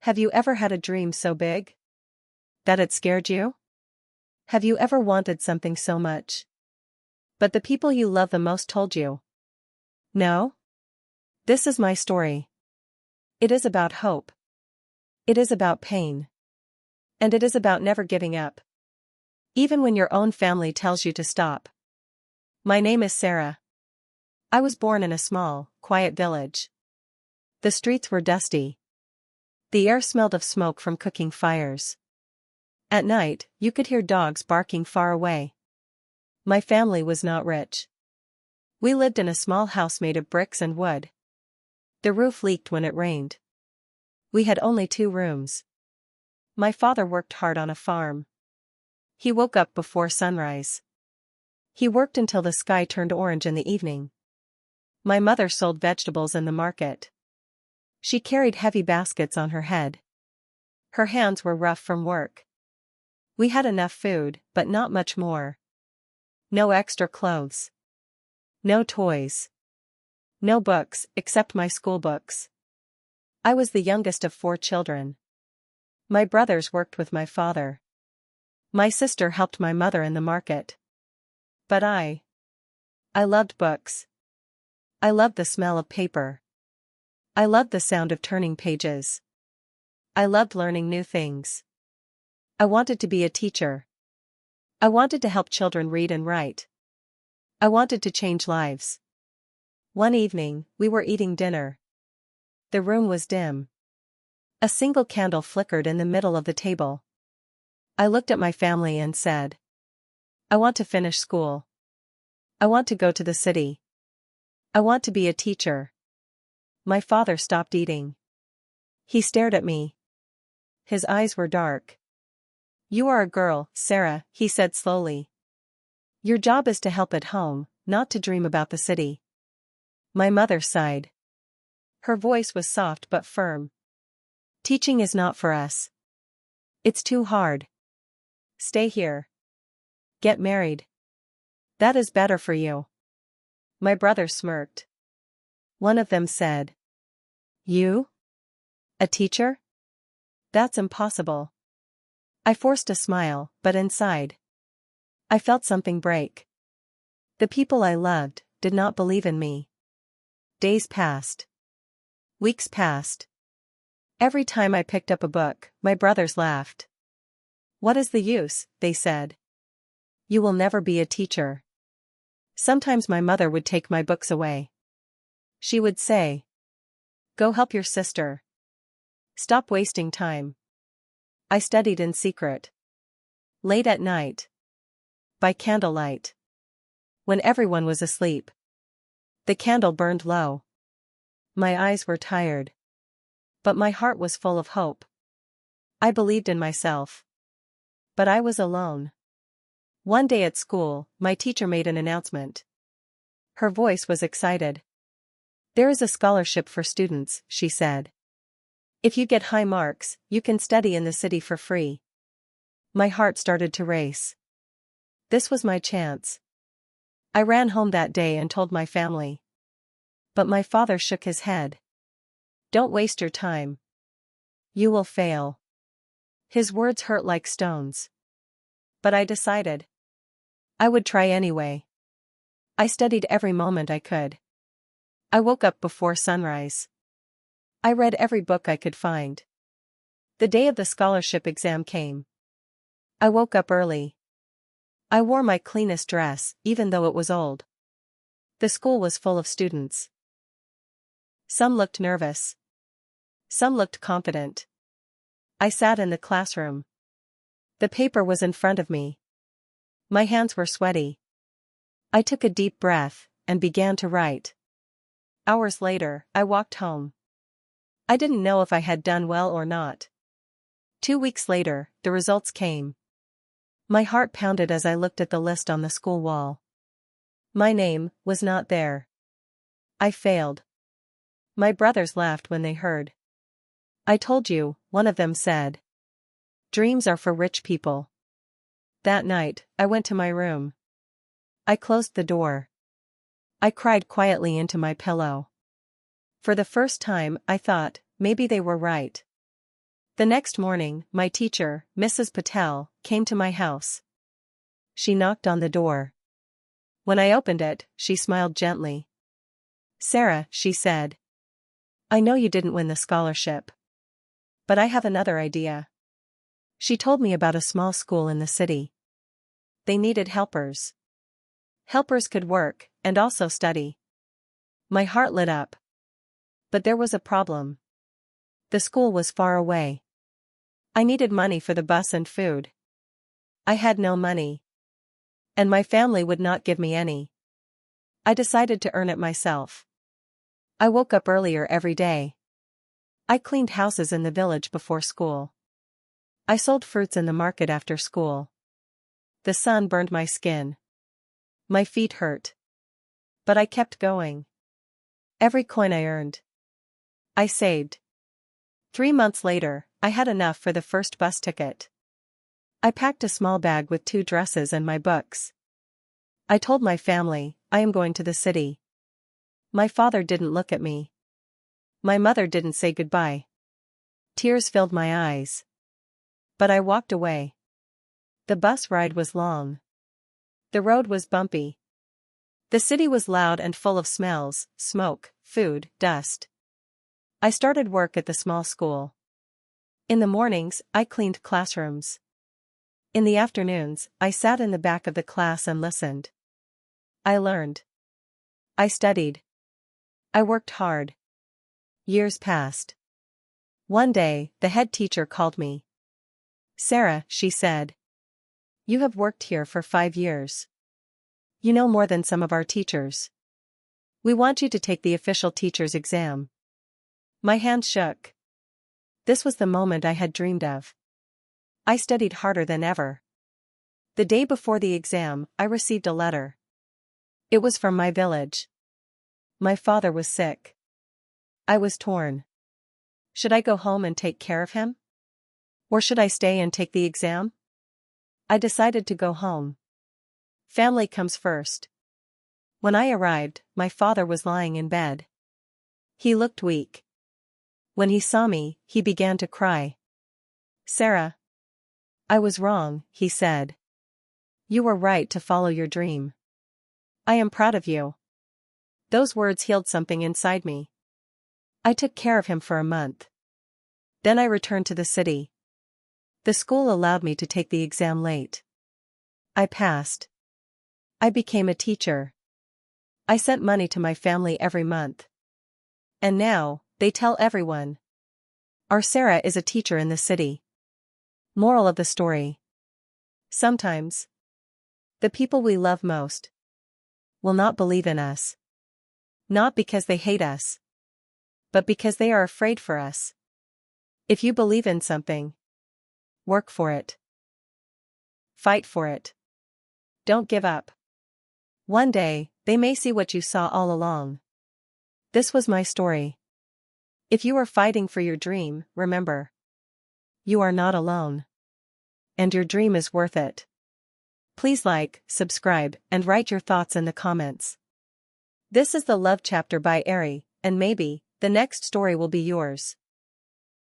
Have you ever had a dream so big that it scared you? Have you ever wanted something so much, but the people you love the most told you no? This is my story. It is about hope. It is about pain. And it is about never giving up, even when your own family tells you to stop. My name is Sarah. I was born in a small, quiet village. The streets were dusty. The air smelled of smoke from cooking fires. At night, you could hear dogs barking far away. My family was not rich. We lived in a small house made of bricks and wood. The roof leaked when it rained. We had only 2 rooms. My father worked hard on a farm. He woke up before sunrise. He worked until the sky turned orange in the evening. My mother sold vegetables in the market. She carried heavy baskets on her head. Her hands were rough from work. We had enough food, but not much more. No extra clothes. No toys. No books, except my school books. I was the youngest of 4 children. My brothers worked with my father. My sister helped my mother in the market. But I loved books. I loved the smell of paper. I loved the sound of turning pages. I loved learning new things. I wanted to be a teacher. I wanted to help children read and write. I wanted to change lives. One evening, we were eating dinner. The room was dim. A single candle flickered in the middle of the table. I looked at my family and said, I want to finish school. I want to go to the city. I want to be a teacher. My father stopped eating. He stared at me. His eyes were dark. You are a girl, Sarah, he said slowly. Your job is to help at home, not to dream about the city. My mother sighed. Her voice was soft but firm. Teaching is not for us. It's too hard. Stay here. Get married. That is better for you. My brothers smirked. One of them said, You? A teacher? That's impossible. I forced a smile, but inside, I felt something break. The people I loved did not believe in me. Days passed. Weeks passed. Every time I picked up a book, my brothers laughed. What is the use, they said. You will never be a teacher. Sometimes my mother would take my books away. She would say, Go help your sister. Stop wasting time. I studied in secret. Late at night. By candlelight. When everyone was asleep. The candle burned low. My eyes were tired. But my heart was full of hope. I believed in myself. But I was alone. One day at school, my teacher made an announcement. Her voice was excited. There is a scholarship for students, she said. If you get high marks, you can study in the city for free. My heart started to race. This was my chance. I ran home that day and told my family. But my father shook his head. Don't waste your time. You will fail. His words hurt like stones. But I decided. I would try anyway. I studied every moment I could. I woke up before sunrise. I read every book I could find. The day of the scholarship exam came. I woke up early. I wore my cleanest dress, even though it was old. The school was full of students. Some looked nervous. Some looked confident. I sat in the classroom. The paper was in front of me. My hands were sweaty. I took a deep breath and began to write. Hours later, I walked home. I didn't know if I had done well or not. 2 weeks later, the results came. My heart pounded as I looked at the list on the school wall. My name was not there. I failed. My brothers laughed when they heard. I told you, one of them said. Dreams are for rich people. That night, I went to my room. I closed the door. I cried quietly into my pillow. For the first time, I thought, maybe they were right. The next morning, my teacher, Mrs. Patel, came to my house. She knocked on the door. When I opened it, she smiled gently. "Sarah," she said. "I know you didn't win the scholarship. But I have another idea." She told me about a small school in the city. They needed helpers. Helpers could work, and also study. My heart lit up. But there was a problem. The school was far away. I needed money for the bus and food. I had no money. And my family would not give me any. I decided to earn it myself. I woke up earlier every day. I cleaned houses in the village before school. I sold fruits in the market after school. The sun burned my skin. My feet hurt. But I kept going. Every coin I earned, I saved. 3 months later, I had enough for the first bus ticket. I packed a small bag with 2 dresses and my books. I told my family, I am going to the city. My father didn't look at me. My mother didn't say goodbye. Tears filled my eyes. But I walked away. The bus ride was long. The road was bumpy. The city was loud and full of smells, smoke, food, dust. I started work at the small school. In the mornings, I cleaned classrooms. In the afternoons, I sat in the back of the class and listened. I learned. I studied. I worked hard. Years passed. One day, the head teacher called me. "Sarah," she said. "You have worked here for 5 years. You know more than some of our teachers. We want you to take the official teacher's exam." My hand shook. This was the moment I had dreamed of. I studied harder than ever. The day before the exam, I received a letter. It was from my village. My father was sick. I was torn. Should I go home and take care of him? Or should I stay and take the exam? I decided to go home. Family comes first. When I arrived, my father was lying in bed. He looked weak. When he saw me, he began to cry. "Sarah, I was wrong," he said. "You were right to follow your dream. I am proud of you." Those words healed something inside me. I took care of him for a month. Then I returned to the city. The school allowed me to take the exam late. I passed. I became a teacher. I sent money to my family every month. And now, they tell everyone. Our Sarah is a teacher in the city. Moral of the story. Sometimes, the people we love most will not believe in us. Not because they hate us, but because they are afraid for us. If you believe in something, work for it. Fight for it. Don't give up. One day, they may see what you saw all along. This was my story. If you are fighting for your dream, remember, you are not alone. And your dream is worth it. Please like, subscribe, and write your thoughts in the comments. This is the Love Chapter by Aree, and maybe, the next story will be yours.